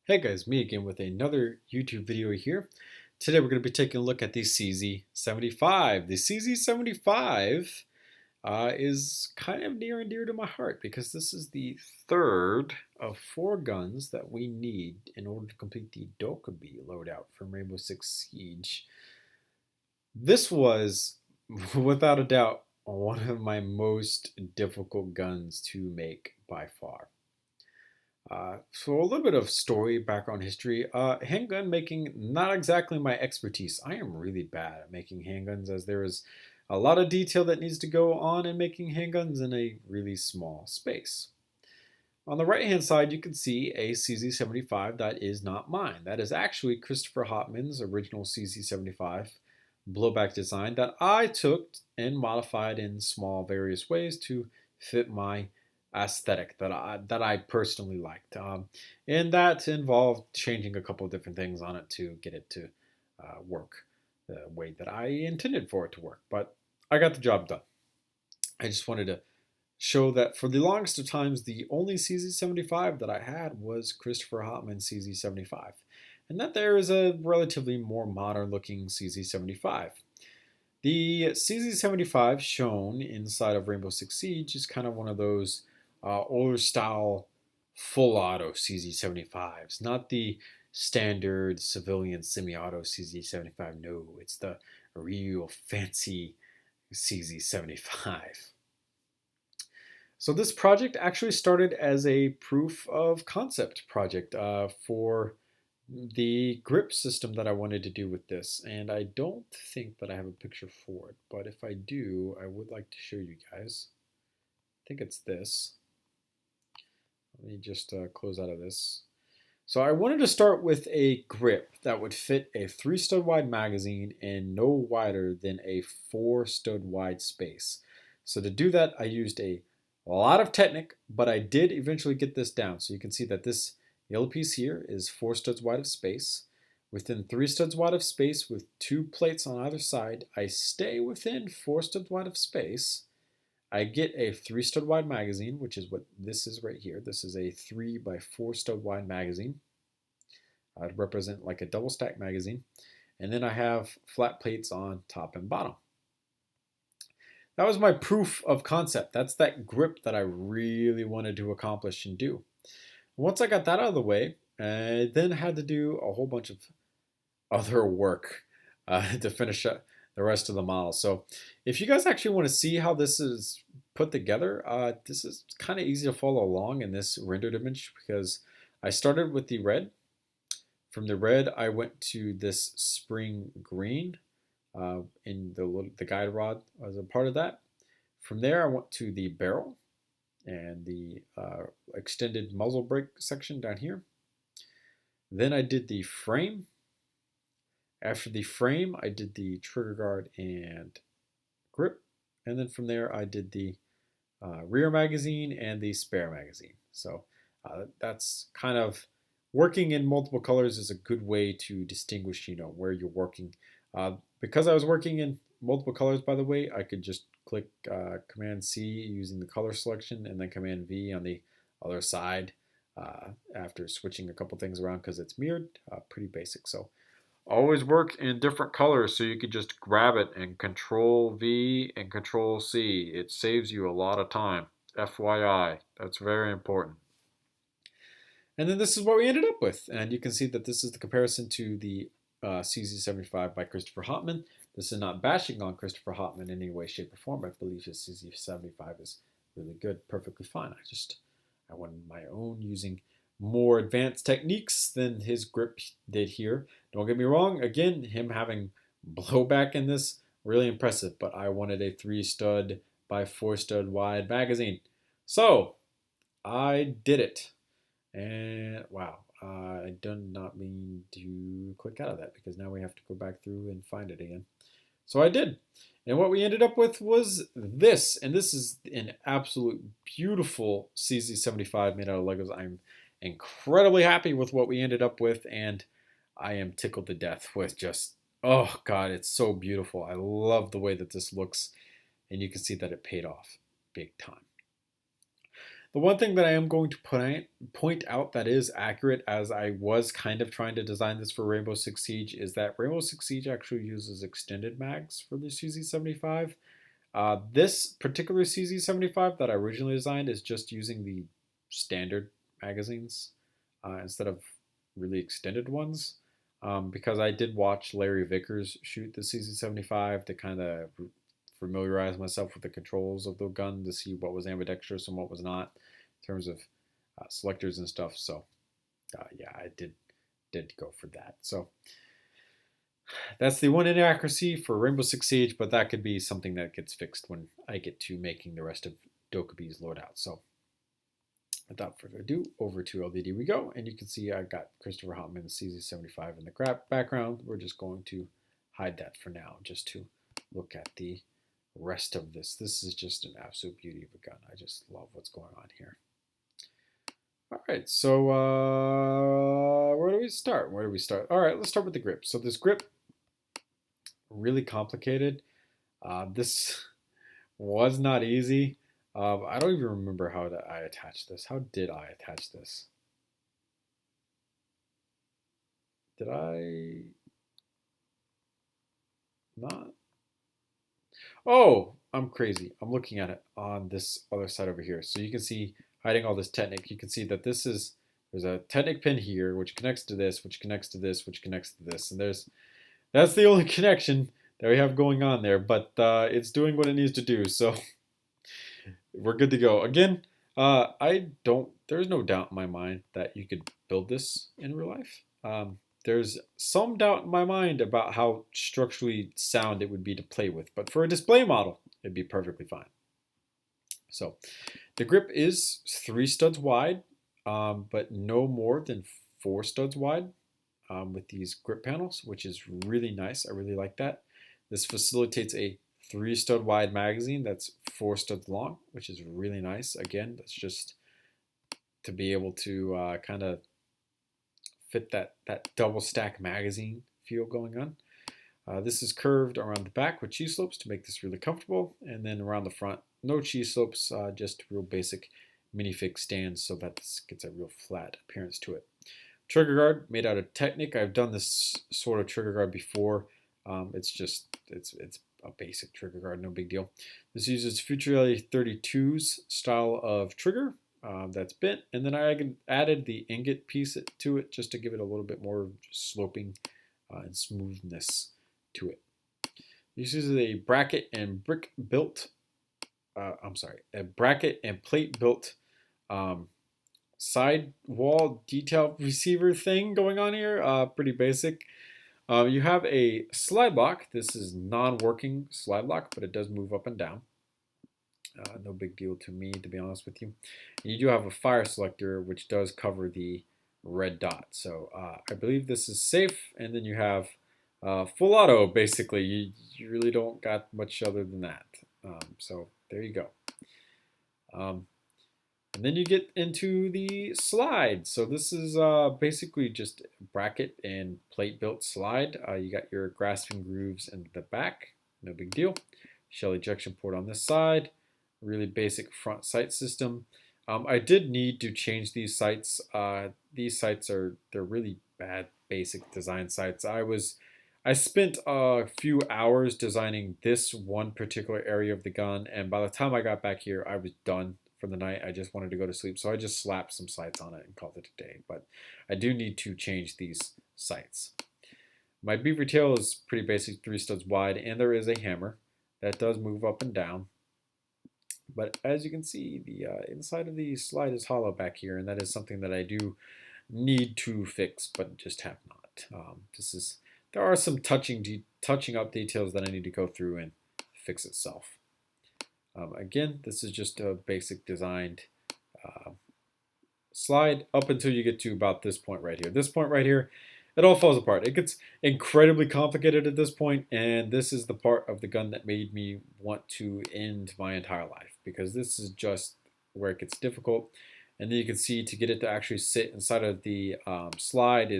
Hey guys, me again with another YouTube video here. Today we're going to be taking a look at the CZ-75. The CZ-75 is kind of near and dear to my heart because this is the third of four guns that we need in order to complete the Dokkaebi loadout from Rainbow Six Siege. This was, without a doubt, one of my most difficult guns to make by far. So a little bit of story, background history. Handgun making, not exactly my expertise. I am really bad at making handguns as there is a lot of detail that needs to go on in making handguns in a really small space. On the right hand side you can see a CZ-75 that is not mine. That is actually Christopher Hopman's original CZ-75 blowback design that I took and modified in small various ways to fit my aesthetic that I personally liked, and that involved changing a couple of different things on it to get it to work the way that I intended for it to work. But I got the job done. I just wanted to show that for the longest of times, the only CZ-75 that I had was Christopher Hopman's CZ-75, and that there is a relatively more modern looking CZ-75. The CZ-75 shown inside of Rainbow Six Siege is kind of one of those older style full auto CZ-75s, not the standard civilian semi-auto CZ-75. No, it's the real fancy CZ-75. So this project actually started as a proof of concept project for the grip system that I wanted to do with this, and I don't think that I have a picture for it, but if I do, I would like to show you guys. I think it's this. Let me just close out of this. So I wanted to start with a grip that would fit a 3-stud wide magazine and no wider than a 4-stud wide space. So to do that, I used a lot of Technic, but I did eventually get this down. So you can see that this yellow piece here is 4 studs wide of space. Within 3 studs wide of space with 2 plates on either side, I stay within 4 studs wide of space. I get a 3-stud wide magazine, which is what this is right here. This is a 3 by 4 stud wide magazine. I'd represent like a double stack magazine. And then I have flat plates on top and bottom. That was my proof of concept. That's that grip that I really wanted to accomplish and do. Once I got that out of the way, I then had to do a whole bunch of other work to finish up the rest of the model. So if you guys actually want to see how this is put together, this is kind of easy to follow along in this rendered image because I started with the red. From the red, I went to this spring green in the guide rod as a part of that. From there, I went to the barrel and the extended muzzle brake section down here. Then I did the frame. After the frame, I did the trigger guard and grip. And then from there, I did the rear magazine and the spare magazine. So that's kind of working in multiple colors is a good way to distinguish, where you're working. Because I was working in multiple colors, by the way, I could just click Command C using the color selection and then Command V on the other side after switching a couple things around because it's mirrored. Pretty basic. So always work in different colors so you could just grab it and Control V and Control C. It saves you a lot of time. FYI, that's very important. And then this is what we ended up with. And you can see that this is the comparison to the CZ-75 by Christopher Hopman. This is not bashing on Christopher Hopman in any way, shape, or form. I believe his CZ-75 is really good, perfectly fine. I wanted my own using more advanced techniques than his grip did here. Don't get me wrong, again, him having blowback in this, really impressive, but I wanted a 3-stud by 4-stud wide magazine. So, I did it. And wow, I did not mean to click out of that because now we have to go back through and find it again. So I did. And what we ended up with was this. And this is an absolute beautiful CZ-75 made out of Legos. I'm incredibly happy with what we ended up with. And I am tickled to death with just, oh God, it's so beautiful. I love the way that this looks. And you can see that it paid off big time. The one thing that I am going to point out that is accurate, as I was kind of trying to design this for Rainbow Six Siege, is that Rainbow Six Siege actually uses extended mags for the CZ-75. This particular CZ-75 that I originally designed is just using the standard magazines instead of really extended ones. Because I did watch Larry Vickers shoot the CZ-75 to kind of familiarize myself with the controls of the gun to see what was ambidextrous and what was not in terms of selectors and stuff. So yeah, I did go for that. So that's the one inaccuracy for Rainbow Six Siege, but that could be something that gets fixed when I get to making the rest of Dokubi's loadout. So without further ado, over to LDD we go, and you can see I got Christopher Hopman CZ-75 in the background. We're just going to hide that for now, just to look at the rest of this. This is just an absolute beauty of a gun. I just love what's going on here. All right, so where do we start? All right, let's start with the grip. So this grip, really complicated. This was not easy. I don't even remember how I attached this. How did I attach this? Did I not? Oh, I'm crazy. I'm looking at it on this other side over here. So you can see, hiding all this Technic, you can see that there's a Technic pin here, which connects to this, which connects to this, which connects to this. And that's the only connection that we have going on there, but it's doing what it needs to do. So we're good to go. Again, there's no doubt in my mind that you could build this in real life. There's some doubt in my mind about how structurally sound it would be to play with, but for a display model, it'd be perfectly fine. So the grip is 3 studs wide, but no more than 4 studs wide with these grip panels, which is really nice. I really like that. This facilitates a 3 stud wide magazine that's 4 studs long, which is really nice. Again, that's just to be able to kind of fit that double stack magazine feel going on. This is curved around the back with cheese slopes to make this really comfortable, and then around the front, no cheese slopes, just real basic minifig stands so that this gets a real flat appearance to it. Trigger guard made out of Technic. I've done this sort of trigger guard before. It's a basic trigger guard, no big deal. This uses Futurelli 32's style of trigger. That's bent, and then I added the ingot piece to it just to give it a little bit more sloping and smoothness to it. This is a bracket and plate built side wall detail receiver thing going on here. Pretty basic. You have a slide lock. This is non-working slide lock, but it does move up and down. No big deal to me, to be honest with you. And you do have a fire selector, which does cover the red dot. So I believe this is safe. And then you have full auto, basically. You really don't got much other than that. So there you go. And then you get into the slide. So this is basically just bracket and plate built slide. You got your grasping grooves in the back. No big deal. Shell ejection port on this side. Really basic front sight system. I did need to change these sights. These sights they're really bad basic design sights. I spent a few hours designing this one particular area of the gun, and by the time I got back here, I was done for the night. I just wanted to go to sleep, so I just slapped some sights on it and called it a day. But I do need to change these sights. My beaver tail is pretty basic, 3 studs wide, and there is a hammer that does move up and down. But as you can see, the inside of the slide is hollow back here, and that is something that I do need to fix, but just have not. There are some touching up details that I need to go through and fix itself. Again, this is just a basic designed slide up until you get to about this point right here. This point right here, it all falls apart. It gets incredibly complicated at this point, and this is the part of the gun that made me want to end my entire life, because this is just where it gets difficult. And then you can see to get it to actually sit inside of the slide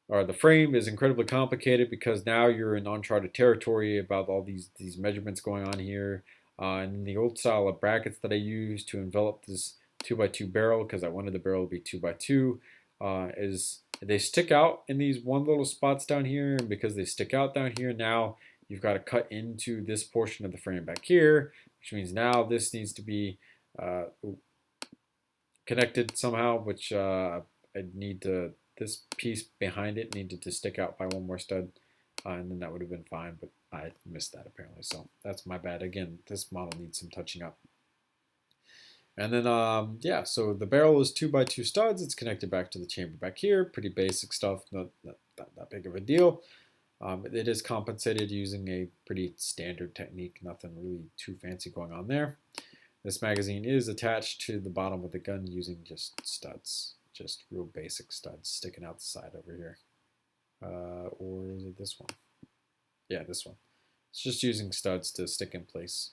or the frame is incredibly complicated, because now you're in uncharted territory about all these measurements going on here. And the old style of brackets that I used to envelop this 2x2 barrel because I wanted the barrel to be 2x2. Is they stick out in these one little spots down here, and because they stick out down here, now you've got to cut into this portion of the frame back here, which means now this needs to be connected somehow, which I need to, this piece behind it needed to stick out by one more stud, and then that would have been fine, but I missed that apparently, so that's my bad. Again, this model needs some touching up. And then, yeah, so the barrel is 2x2 studs. It's connected back to the chamber back here. Pretty basic stuff, not that big of a deal. It is compensated using a pretty standard technique, nothing really too fancy going on there. This magazine is attached to the bottom of the gun using just studs, just real basic studs sticking out the side over here. Or is it this one? Yeah, this one. It's just using studs to stick in place.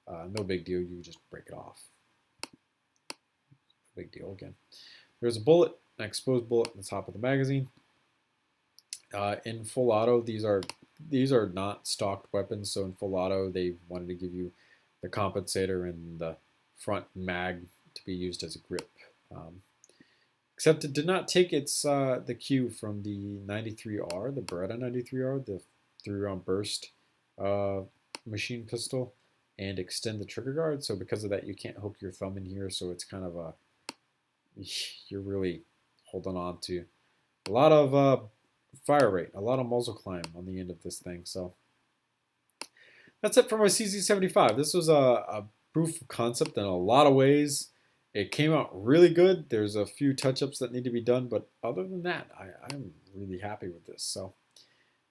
No big deal, you just break it off. Big deal again. There's a bullet, an exposed bullet in the top of the magazine. In full auto, these are not stocked weapons, so in full auto they wanted to give you the compensator and the front mag to be used as a grip. Except it did not take its the cue from the 93R, the Beretta 93R, the 3-round burst machine pistol, and extend the trigger guard. So because of that, you can't hook your thumb in here, so it's kind of a, you're really holding on to a lot of fire rate, a lot of muzzle climb on the end of this thing. So that's it for my CZ-75. This was a proof of concept in a lot of ways. It came out really good. There's a few touch-ups that need to be done, but other than that, I'm really happy with this. So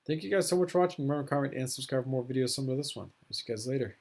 thank you guys so much for watching. Remember, comment, and subscribe for more videos similar to this one. I'll see you guys later.